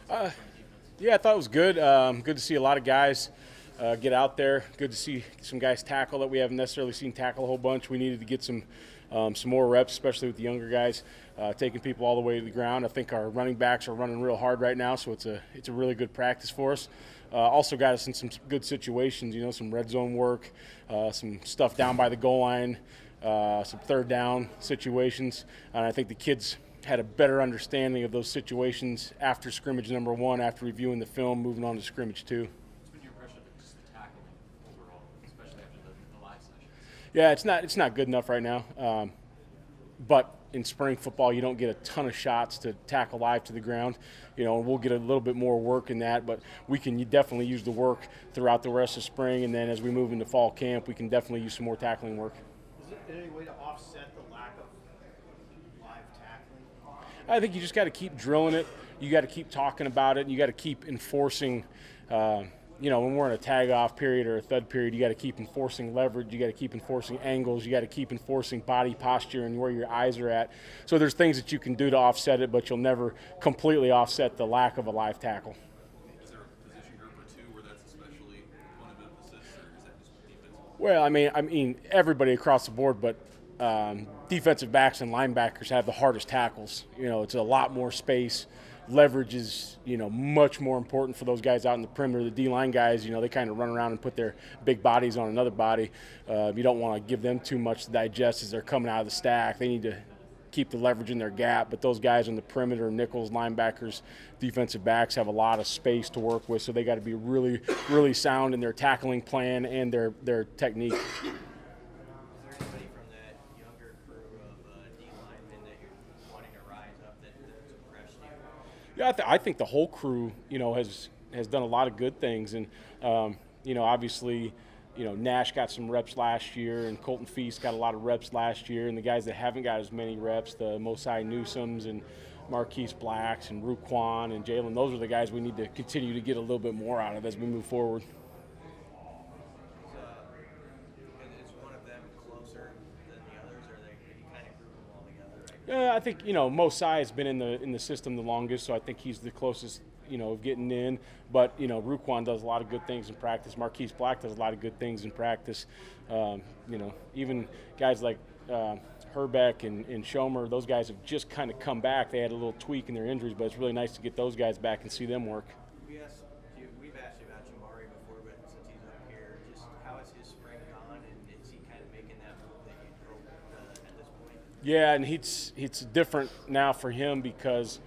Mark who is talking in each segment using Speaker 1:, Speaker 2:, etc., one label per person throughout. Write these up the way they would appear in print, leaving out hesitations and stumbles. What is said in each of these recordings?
Speaker 1: Uh, yeah, I thought it was good. Good to see a lot of guys get out there. Good to see some guys tackle that we haven't necessarily seen tackle a whole bunch. We needed to get some more reps, especially with the younger guys, taking people all the way to the ground. I think our running backs are running real hard right now, so it's a really good practice for us. Also got us in some good situations, some red zone work, some stuff down by the goal line, some third down situations, and I think the kids had a better understanding of those situations after scrimmage number one, after reviewing the film, moving on to scrimmage two.
Speaker 2: What's been your impression of just the tackling overall, especially after the live sessions?
Speaker 1: Yeah, it's not good enough right now. But in spring football, you don't get a ton of shots to tackle live to the ground. And we'll get a little bit more work in that, but we can definitely use the work throughout the rest of spring, and then as we move into fall camp, we can definitely use some more tackling work.
Speaker 3: Is it any way to offset the lack of live tackling?
Speaker 1: I think you just got to keep drilling it. You got to keep talking about it. And you got to keep enforcing. When we're in a tag-off period or a thud period, you got to keep enforcing leverage. You got to keep enforcing angles. You got to keep enforcing body posture and where your eyes are at. So there's things that you can do to offset it, but you'll never completely offset the lack of a live tackle.
Speaker 2: Is there a position group or two where that's especially one of emphasis, or is that just defensive?
Speaker 1: Well, I mean, everybody across the board, but defensive backs and linebackers have the hardest tackles. It's a lot more space. Leverage is, much more important for those guys out in the perimeter. The D-line guys, they kind of run around and put their big bodies on another body. You don't want to give them too much to digest as they're coming out of the stack. They need to keep the leverage in their gap, but those guys on the perimeter, nickels, linebackers, defensive backs, have a lot of space to work with, so they got to be really, really sound in their tackling plan and their technique.
Speaker 3: Is there anybody from that younger crew of D linemen that you're wanting to rise up that's impressed you?
Speaker 1: Yeah, I think the whole crew, has done a lot of good things, and obviously, Nash got some reps last year, and Colton Feast got a lot of reps last year, and the guys that haven't got as many reps, the Mosai Newsoms and Marquise Blacks and Ruquan and Jalen, those are the guys we need to continue to get a little bit more out of as we move forward.
Speaker 3: Is one of them closer than the others, or they kind of group them all together?
Speaker 1: Yeah, I think Mosai has been in the system the longest, so I think he's the closest of getting in. But Ruquan does a lot of good things in practice. Marquise Black does a lot of good things in practice. Even guys like Herbeck and Schomer, those guys have just kind of come back. They had a little tweak in their injuries, but it's really nice to get those guys back and see them work.
Speaker 3: We've asked you about Jamari before, but since he's up here, just how has his spring gone, and is he kind of making that move that you hope at this point?
Speaker 1: Yeah, and it's different now for him because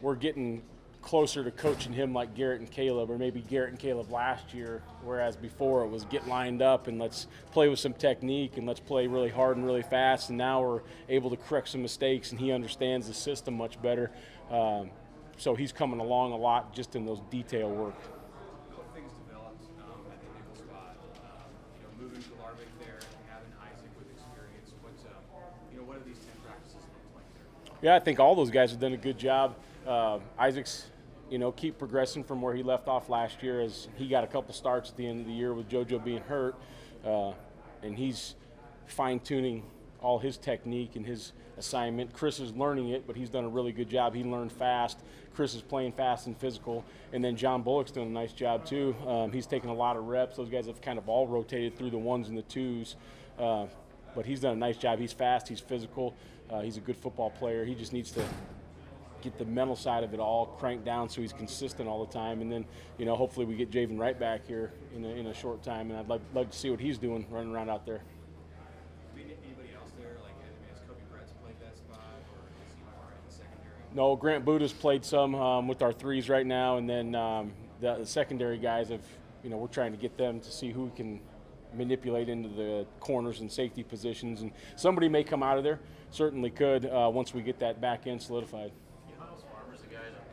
Speaker 1: we're getting closer to coaching him like Garrett and Caleb, or maybe Garrett and Caleb last year, whereas before it was get lined up and let's play with some technique and let's play really hard and really fast, and now we're able to correct some mistakes, and he understands the system much better. So he's coming along a lot just in those detail work.
Speaker 2: How have things developed at the nickel spot? Moving to Larvick there and having Isaac with experience. What do these 10 practices look like there?
Speaker 1: Yeah, I think all those guys have done a good job. Isaac's, keep progressing from where he left off last year, as he got a couple starts at the end of the year with JoJo being hurt, and he's fine-tuning all his technique and his assignment. Chris is learning it, but he's done a really good job. He learned fast. Chris is playing fast and physical, and then John Bullock's doing a nice job too. He's taking a lot of reps. Those guys have kind of all rotated through the ones and the twos, but he's done a nice job. He's fast. He's physical. He's a good football player. He just needs to get the mental side of it all cranked down so he's consistent all the time. And then, hopefully we get Javen right back here in a short time, and I'd like to see what he's doing running around out there.
Speaker 2: Anybody else there? Has Kobe Brett's played that spot, or is he more in the secondary?
Speaker 1: No, Grant Buddha's played some with our threes right now, and then the secondary guys have, we're trying to get them to see who we can manipulate into the corners and safety positions, and somebody may come out of there. Certainly could once we get that back end solidified.
Speaker 2: Those Farmers, the guy that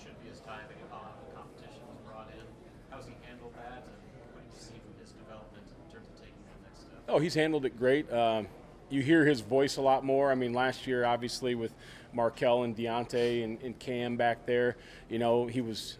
Speaker 2: should be his time to get on the competition was brought in. How's he handled that, and what do you see from his development in terms of taking the next step?
Speaker 1: Oh, he's handled it great. You hear his voice a lot more. I mean, last year, obviously, with Markel and Deontay and Cam back there, he was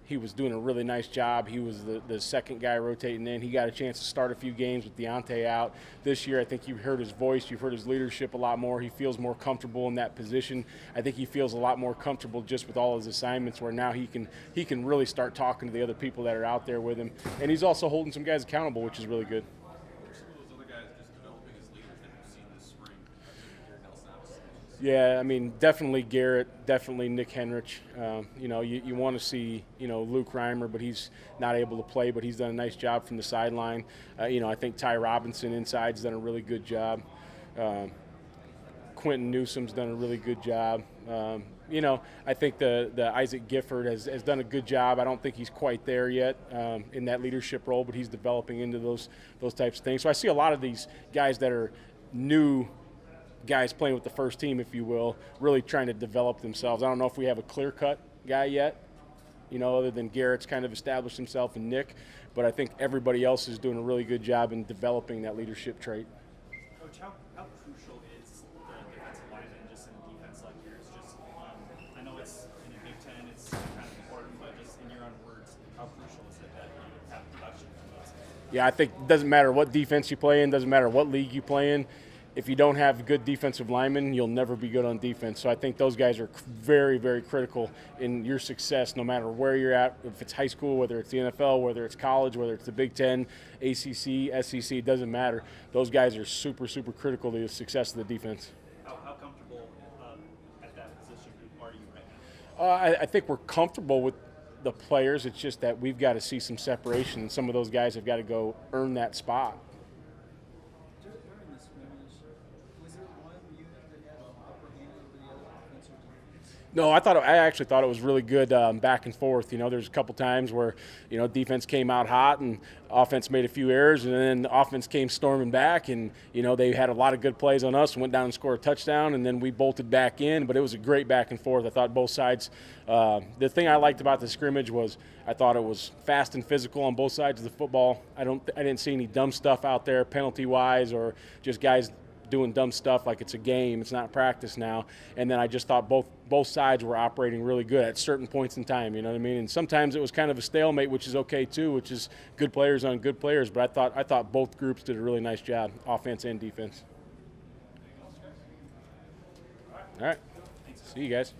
Speaker 1: he was doing a really nice job. He was the second guy rotating in. He got a chance to start a few games with Deontay out. This year, I think you've heard his voice. You've heard his leadership a lot more. He feels more comfortable in that position. I think he feels a lot more comfortable just with all his assignments, where now he can really start talking to the other people that are out there with him. And he's also holding some guys accountable, which is really good. Yeah, I mean, definitely Garrett, definitely Nick Henrich. You want to see, Luke Reimer, but he's not able to play, but he's done a nice job from the sideline. I think Ty Robinson inside's done a really good job. Quentin Newsom's done a really good job. I think the Isaac Gifford has done a good job. I don't think he's quite there yet in that leadership role, but he's developing into those types of things. So I see a lot of these guys that are new guys playing with the first team, if you will, really trying to develop themselves. I don't know if we have a clear-cut guy yet, other than Garrett's kind of established himself and Nick, but I think everybody else is doing a really good job in developing that leadership trait.
Speaker 4: Coach, how crucial is the defensive lineman just in a defense like yours? I know it's in the Big Ten, it's kind of important, but just in your own words, how crucial is it that you have production from those?
Speaker 1: Yeah, I think it doesn't matter what defense you play in, doesn't matter what league you play in. If you don't have good defensive linemen, you'll never be good on defense. So I think those guys are very, very critical in your success, no matter where you're at, if it's high school, whether it's the NFL, whether it's college, whether it's the Big Ten, ACC, SEC, it doesn't matter. Those guys are super, super critical to the success of the defense.
Speaker 4: How comfortable at that position are you right now?
Speaker 1: I think we're comfortable with the players. It's just that we've got to see some separation, and some of those guys have got to go earn that spot. No, I actually thought it was really good back and forth. There's a couple times where, defense came out hot and offense made a few errors, and then the offense came storming back, and, they had a lot of good plays on us and went down and scored a touchdown, and then we bolted back in. But it was a great back and forth. I thought both sides. The thing I liked about the scrimmage was I thought it was fast and physical on both sides of the football. I didn't see any dumb stuff out there penalty-wise or just guys doing dumb stuff like it's a game, it's not practice now. And then I just thought both sides were operating really good at certain points in time, you know what I mean? And sometimes it was kind of a stalemate, which is okay too, which is good players on good players. But I thought both groups did a really nice job, offense and defense. All right. See you guys.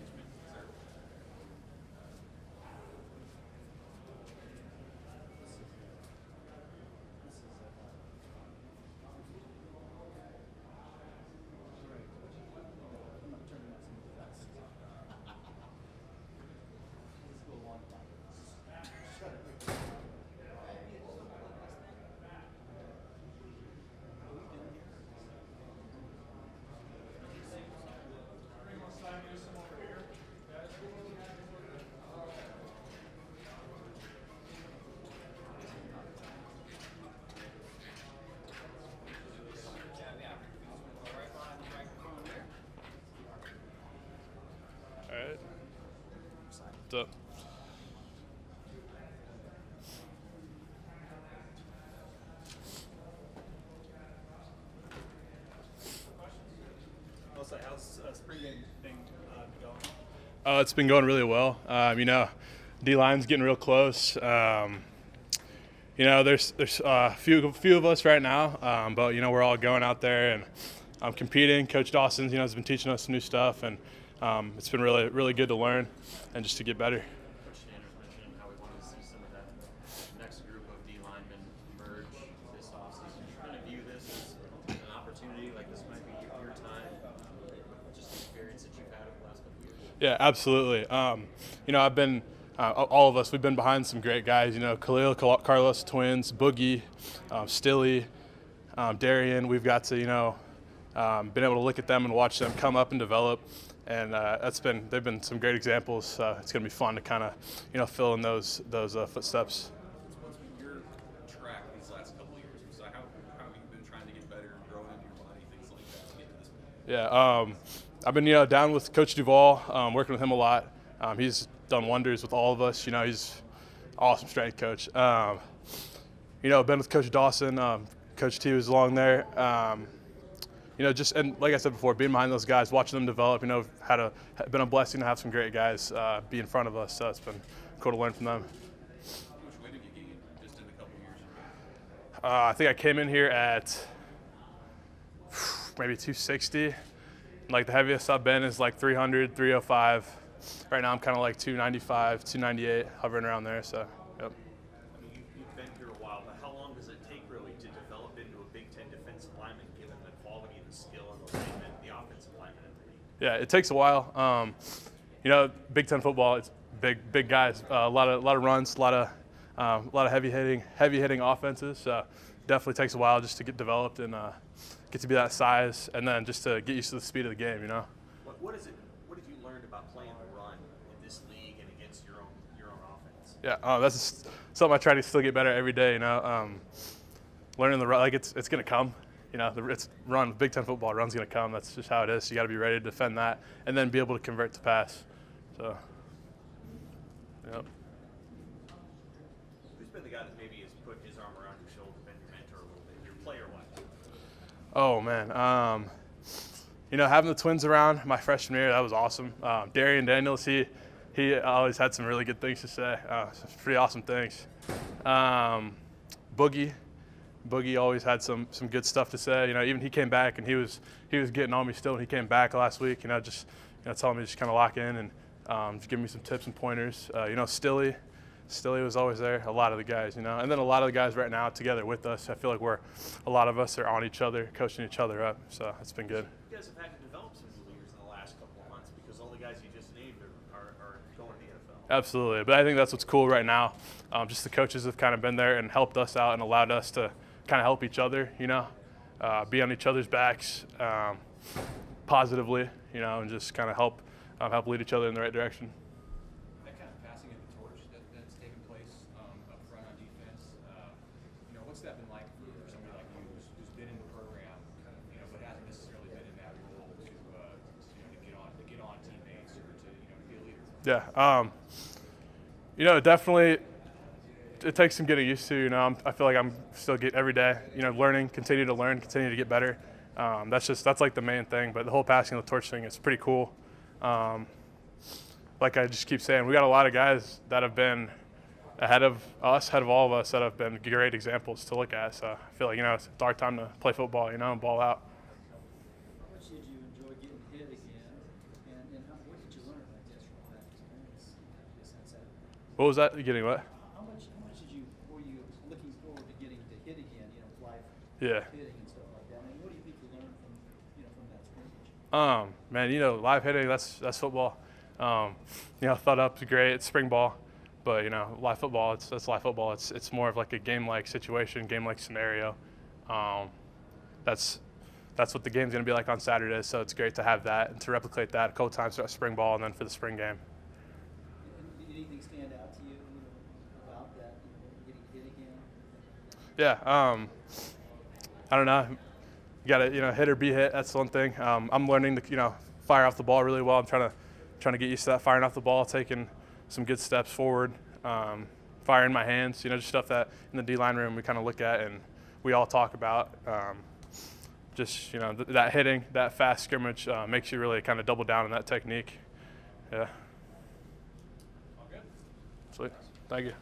Speaker 5: What's up?
Speaker 4: How's spring game thing going?
Speaker 5: Oh, it's been going really well. D-line's getting real close. There's a few of us right now, but we're all going out there and competing. Coach Dawson, has been teaching us some new stuff, and it's been really, really good to learn and just to get better.
Speaker 6: Coach Chinander mentioned how we wanted to see some of that next group of D linemen emerge this offseason. Do you kind of view this as an opportunity, like this might be your time, just the experience that you've had over the last couple of years?
Speaker 5: Yeah, absolutely. I've been all of us. We've been behind some great guys. Khalil, Carlos, twins, Boogie, Stilly, Darian. We've got to been able to look at them and watch them come up and develop. And they've been some great examples. It's going to be fun to kind of, fill in those footsteps.
Speaker 2: What's been your track these last couple of years? So how have you been trying to get better and grow into your body, things like that, to get to this point?
Speaker 5: Yeah, I've been down with Coach Duvall, working with him a lot. He's done wonders with all of us. He's an awesome strength coach. Been with Coach Dawson. Coach T was along there. just and like I said before, being behind those guys, watching them develop, been a blessing to have some great guys be in front of us. So it's been cool to learn from them.
Speaker 2: How much weight have you gained just in a couple years?
Speaker 5: I think I came in here at maybe 260. Like the heaviest I've been is like 300, 305. Right now I'm kind of like 295, 298, hovering around there. So, yep.
Speaker 6: I mean, you've been here a while, but how long does it take really to develop into a Big Ten defensive lineman, given the quality and the skill and the offensive lineman in the league?
Speaker 5: Yeah, it takes a while. Big Ten football, it's big guys, a lot of runs, a lot of heavy hitting offenses. So definitely takes a while just to get developed and get to be that size, and then just to get used to the speed of the game.
Speaker 6: What is it? What have you learned about playing the run in this league and against your own offense?
Speaker 5: Yeah, that's something I try to still get better every day. Learning the run, like it's gonna come. It's run. Big Ten football, run's gonna come. That's just how it is. You got to be ready to defend that, and then be able to convert to pass. So, yep.
Speaker 6: Who's been the guy that maybe has put his arm around your shoulder, been your mentor a little bit, your player-wise?
Speaker 5: Oh man, having the twins around my freshman year, that was awesome. Darian Daniels, he always had some really good things to say. Some pretty awesome things. Boogie always had some good stuff to say. Even he came back and he was getting on me still when he came back last week. Telling me to just kind of lock in and just give me some tips and pointers. Stilly was always there. A lot of the guys, and then a lot of the guys right now together with us. I feel like a lot of us are on each other, coaching each other up. So it's been good.
Speaker 6: You guys have had to develop some new leaders in the last couple of months because all the guys you just named are going to the NFL.
Speaker 5: Absolutely, but I think that's what's cool right now. Just the coaches have kind of been there and helped us out and allowed us to kind of help each other. Be on each other's backs positively. And just kind of help lead each other in the right direction.
Speaker 2: That kind of passing of the torch that's taken place up front on defense, what's that been like for somebody like you who's been in the program, but hasn't necessarily been in that role to get on teammates or to be a leader?
Speaker 5: Yeah, definitely. It takes some getting used to. I feel like I'm still every day. Learning, continue to learn, continue to get better. That's like the main thing. But the whole passing of the torch thing is pretty cool. Like I just keep saying, we got a lot of guys that have been ahead of all of us that have been great examples to look at. So I feel like it's our time to play football, and ball out.
Speaker 7: How much did you enjoy getting hit again, and what did you learn about this from that experience?
Speaker 5: What was that? Getting what?
Speaker 7: How much were you looking forward to getting to hit again? Live
Speaker 5: Yeah.
Speaker 7: hitting and stuff like that. I mean, what do you think you learned from that scrimmage?
Speaker 5: Man, live hitting, that's football. Thought up's great, it's spring ball, but live football, that's live football. It's more of like a game-like situation, game-like scenario. That's what the game's gonna be like on Saturday. So it's great to have that and to replicate that a couple times throughout spring ball and then for the spring game.
Speaker 7: Did anything stand out to you, about that, getting hit again?
Speaker 5: Yeah, I don't know. You got to hit or be hit. That's the one thing. I'm learning to fire off the ball really well. I'm trying to get used to that, firing off the ball, taking some good steps forward, firing my hands. Just stuff that in the D-line room we kind of look at and we all talk about. That hitting, that fast scrimmage makes you really kind of double down on that technique. Yeah.
Speaker 2: All good.
Speaker 5: Sweet. Thank you.